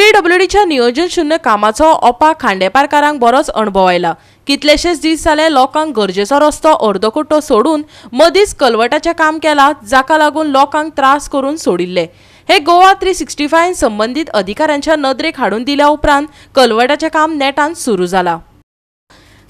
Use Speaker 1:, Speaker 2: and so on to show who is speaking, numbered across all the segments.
Speaker 1: पीडब्ल्यूडीच्या नियोजन शून्य कामाचो ओपा खांडेपारकारांक बरोच अणभव आयला। कितलेशेच दीस जाले लोकांक गरजेचो रस्तो अर्दोकुट्टो सोडून मदींच कलवटाचें काम केलां, जाका लागून लोकांक त्रास करून सोडिल्ले। हे गोवा 365 संबंधित अधिकाऱ्यांच्या नदरेक हाडून दिल्या उपरांत कलवटाचें काम नेटान सुरू जाला।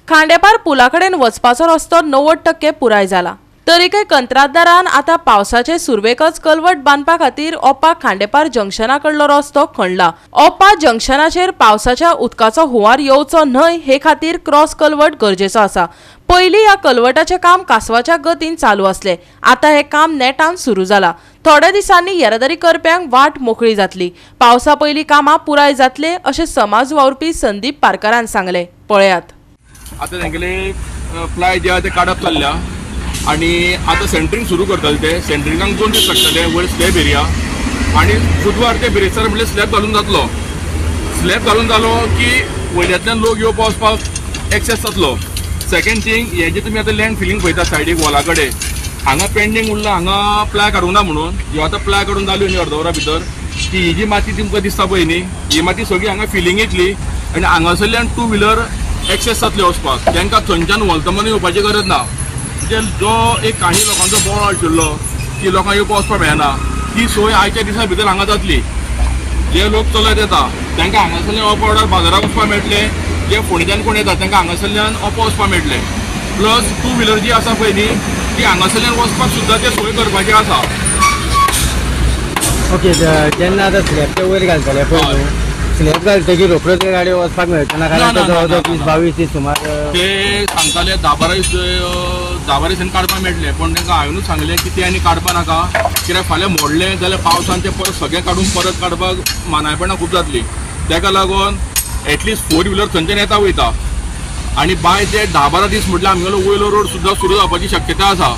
Speaker 1: खांडेपार पुलाकडेन वचपाचो रस्तो 90% पुराय जाला। तरीकय कंत्राटदारान आता पावसाचे सुरवेकच कलवट बांदपा खातीर ओपा खांडेपार जंक्शनाकडलो रस्तो खणला। ओपा जंक्शनाचेर पावसाच्या उदकाचो हुंवार येवचो न्हय हे खातीर क्रॉस कलवट गरजेचो आसा। पयलीं ह्या कलवटाचें काम कासवाच्या गतीन चालू आसले, आता हे काम नेटान सुरू जाला। थोड्या दिसांनी येरादारी करप्यांक वाट मोकळी जातली। पावसा पयलीं कामां पुराय जातले अशें समाज वावुरपी संदीप पारकारान सांगले। पळयात।
Speaker 2: आता तेंगेले प्लाय जे ते काडप चल्ल्या आणि आता सेंटरिंग सुरू करतले। ते सेंटरिंगाक 2 दीस लागतले, वयर स्लॅब एरिया आणि बुधवार ते बिरेस्तार म्हणजे स्लॅब घालून जातलो। स्लॅब घालून जालो की वयल्यातल्यान लोक येवपा वचपाक एक्सेस जातलो। सेकंड थिंग हे जे तुमी आता लँड फिलिंग पळयता सायडीक वॉला कडेन, हांगा पेंडिंग उरला, हांगा प्लाय काडूंक ना म्हणून। ह्यो आता प्लाय काडून जाल्यो न्ही अर्द वरा भितर, की ही जी माती तुमकां दिसता पळय न्ही, ही माती सगळी हांगा फिलिंग येतली आनी हांगासरल्यान 2 व्हिलर एक्सेस जातले वचपाक। तांकां थंयच्यान वलतमान येवपाची गरज ना। जो एक काही लोकांचो बोळ आशिल्लो की लोकांक येवपा वचपाक मेळना, ती सोय आयच्या दिसा भितर हांगा जातली। जे लोक चलत येता तांकां हांगासरल्यान ओपा वाड्यार बाजाराक वचपाक मेळटले, जे फोंडेच्यान कोण येता तांकां हांगासरल्यान ओपा वचपाक मेळटले। प्लस 2 व्हिलर जी आसा पळय न्ही, ती हांगासरल्यान वचपाक सुद्दां ते सोय करपाची आसा।
Speaker 3: ओके, जेन्ना आतां स्लॅबच्या वयर घालतले पळय, स्लॅब घालतकीर रोखडो ते गाडयो वचपाक मेळटना, कारण 20-22 दीस सुमार
Speaker 2: ते सांगताले 10-12 दिसांनी काडपाक मेळटले, पण तांकां हांवेनूच सांगलें की ते आनी काडपा नाका, कित्याक फाल्यां मोडलें जाल्यार पावसान ते परत सगळें काडून परत काडपाक मानायपणां खूब जातली। ताका लागून एटलिस्ट 4 व्हिलर थंयच्यान येता वयता आनी बाय ते 10-12 दीस म्हटल्यार आमगेलो वयलो रोड सुद्दां सुरू जावपाची शक्यता आसा।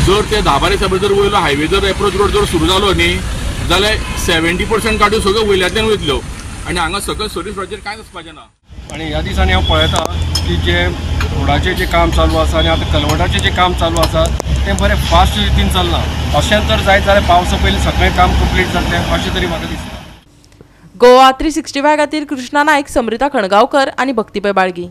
Speaker 2: जर ते 10-12 दिसा भितर वयलो हायवे जर एप्रोच रोड जर सुरू जालो न्ही, जाल्यार 70% गाडयो सगळ्यो वयल्यातल्यान वयतल्यो आनी हांगा सकयल सर्वीस रोडाचेर कांय वचपाचें ना।
Speaker 4: आणि ह्या दिसांनी हांव पळयता की जे रोडाचें जे काम चालू आसा आनी आतां कलवटाचें जे काम चालू आसा तें बरें फास्ट रितीन चलना। अशें जर जायत जाल्यार पावसा पयलीं सगळें काम कंप्लीट जातलें अशें तरी म्हाका दिसता।
Speaker 1: गोवा 365 खातीर कृष्णा नायक, समृता खणगांवकर आनी भक्तीपय बाळगी।